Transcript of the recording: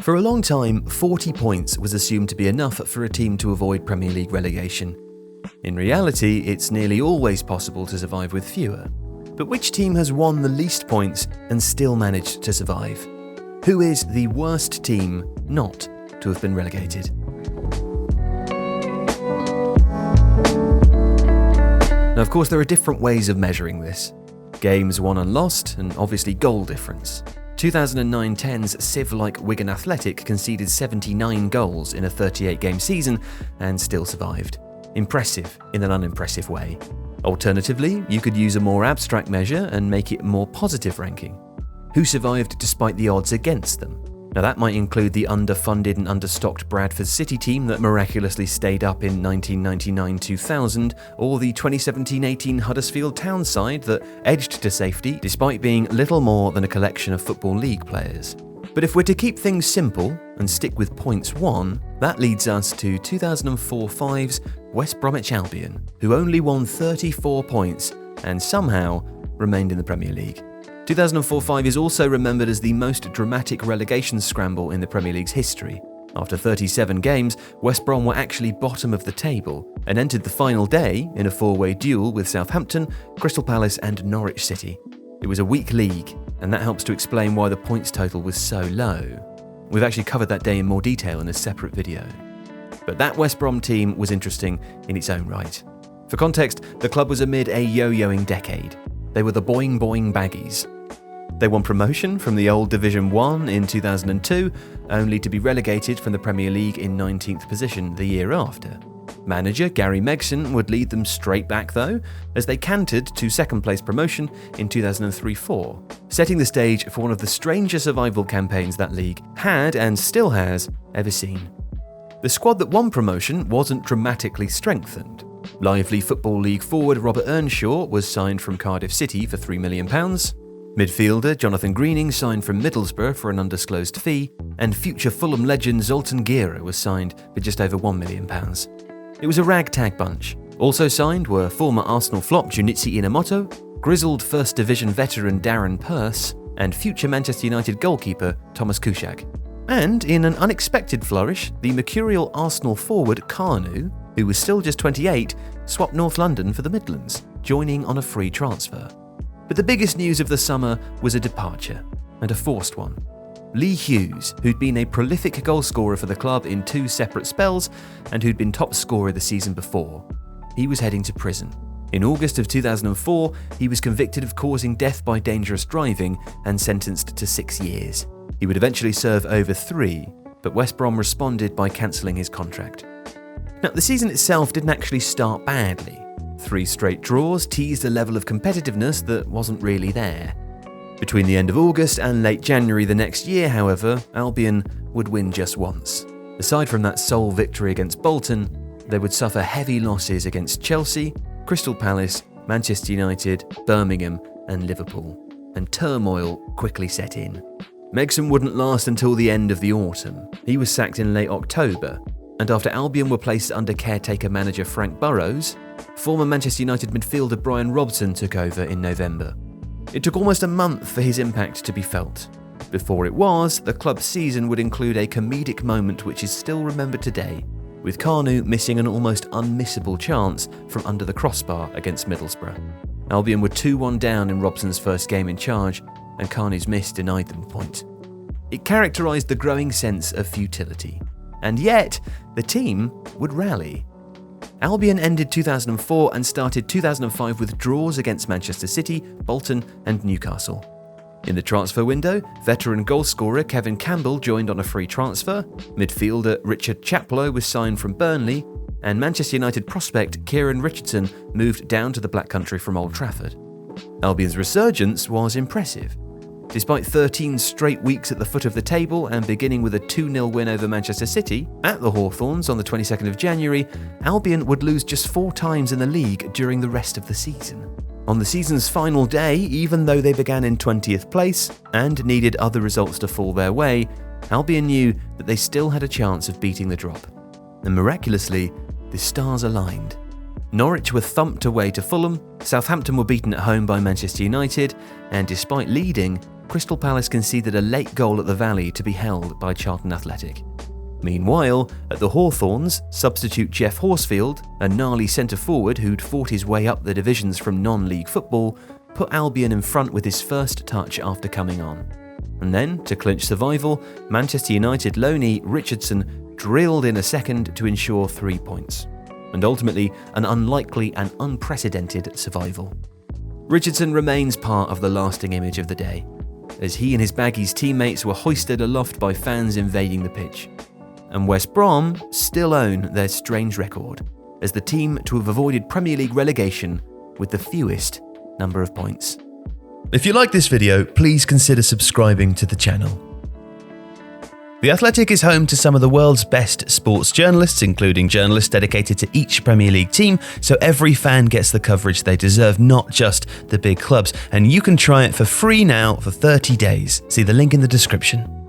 For a long time, 40 points was assumed to be enough for a team to avoid Premier League relegation. In reality, it's nearly always possible to survive with fewer. But which team has won the least points and still managed to survive? Who is the worst team not to have been relegated? Now, of course, there are different ways of measuring this. Games won and lost, and obviously goal difference. 2009-10's Civ-like Wigan Athletic conceded 79 goals in a 38-game season and still survived. Impressive in an unimpressive way. Alternatively, you could use a more abstract measure and make it a more positive ranking. Who survived despite the odds against them? Now that might include the underfunded and understocked Bradford City team that miraculously stayed up in 1999-2000, or the 2017-18 Huddersfield Town side that edged to safety despite being little more than a collection of Football League players. But if we're to keep things simple and stick with points won, that leads us to 2004-05's West Bromwich Albion, who only won 34 points and somehow remained in the Premier League. 2004-05 is also remembered as the most dramatic relegation scramble in the Premier League's history. After 37 games, West Brom were actually bottom of the table and entered the final day in a four-way duel with Southampton, Crystal Palace and Norwich City. It was a weak league, and that helps to explain why the points total was so low. We've actually covered that day in more detail in a separate video. But that West Brom team was interesting in its own right. For context, the club was amid a yo-yoing decade. They were the Boing Boing Baggies. They won promotion from the old Division 1 in 2002, only to be relegated from the Premier League in 19th position the year after. Manager Gary Megson would lead them straight back though, as they cantered to second place promotion in 2003-04, setting the stage for one of the stranger survival campaigns that league had and still has ever seen. The squad that won promotion wasn't dramatically strengthened. Lively Football League forward Robert Earnshaw was signed from Cardiff City for £3 million. Midfielder Jonathan Greening signed from Middlesbrough for an undisclosed fee, and future Fulham legend Zoltan Gera was signed for just over £1 million. It was a ragtag bunch. Also signed were former Arsenal flop Junichi Inamoto, grizzled First Division veteran Darren Pearce, and future Manchester United goalkeeper Thomas Kuszczak. And in an unexpected flourish, the mercurial Arsenal forward Kanu, who was still just 28, swapped North London for the Midlands, joining on a free transfer. But the biggest news of the summer was a departure, and a forced one. Lee Hughes, who'd been a prolific goalscorer for the club in 2 separate spells and who'd been top scorer the season before. He was heading to prison. In August of 2004, he was convicted of causing death by dangerous driving and sentenced to 6 years. He would eventually serve over 3, but West Brom responded by cancelling his contract. Now, the season itself didn't actually start badly. 3 straight draws teased a level of competitiveness that wasn't really there. Between the end of August and late January the next year, however, Albion would win just once. Aside from that sole victory against Bolton, they would suffer heavy losses against Chelsea, Crystal Palace, Manchester United, Birmingham and Liverpool, and turmoil quickly set in. Megson wouldn't last until the end of the autumn. He was sacked in late October, and after Albion were placed under caretaker manager Frank Burrows, former Manchester United midfielder Brian Robson took over in November. It took almost a month for his impact to be felt. Before it was, the club's season would include a comedic moment which is still remembered today, with Kanu missing an almost unmissable chance from under the crossbar against Middlesbrough. Albion were 2-1 down in Robson's first game in charge, and Kanu's miss denied them a point. It characterised the growing sense of futility. And yet, the team would rally. Albion ended 2004 and started 2005 with draws against Manchester City, Bolton and Newcastle. In the transfer window, veteran goalscorer Kevin Campbell joined on a free transfer, midfielder Richard Chaplow was signed from Burnley, and Manchester United prospect Kieran Richardson moved down to the Black Country from Old Trafford. Albion's resurgence was impressive. Despite 13 straight weeks at the foot of the table and beginning with a 2-0 win over Manchester City at the Hawthorns on the 22nd of January, Albion would lose just 4 times in the league during the rest of the season. On the season's final day, even though they began in 20th place and needed other results to fall their way, Albion knew that they still had a chance of beating the drop. And miraculously, the stars aligned. Norwich were thumped away to Fulham, Southampton were beaten at home by Manchester United, and despite leading, Crystal Palace conceded a late goal at the Valley to be held by Charlton Athletic. Meanwhile, at the Hawthorns, substitute Jeff Horsfield, a gnarly centre-forward who'd fought his way up the divisions from non-league football, put Albion in front with his first touch after coming on. And then, to clinch survival, Manchester United loanee Richardson drilled in a second to ensure 3 points. And ultimately, an unlikely and unprecedented survival. Richardson remains part of the lasting image of the day, as he and his Baggies teammates were hoisted aloft by fans invading the pitch. And West Brom still own their strange record as the team to have avoided Premier League relegation with the fewest number of points. If you like this video, please consider subscribing to the channel. The Athletic is home to some of the world's best sports journalists, including journalists dedicated to each Premier League team, so every fan gets the coverage they deserve, not just the big clubs. And you can try it for free now for 30 days. See the link in the description.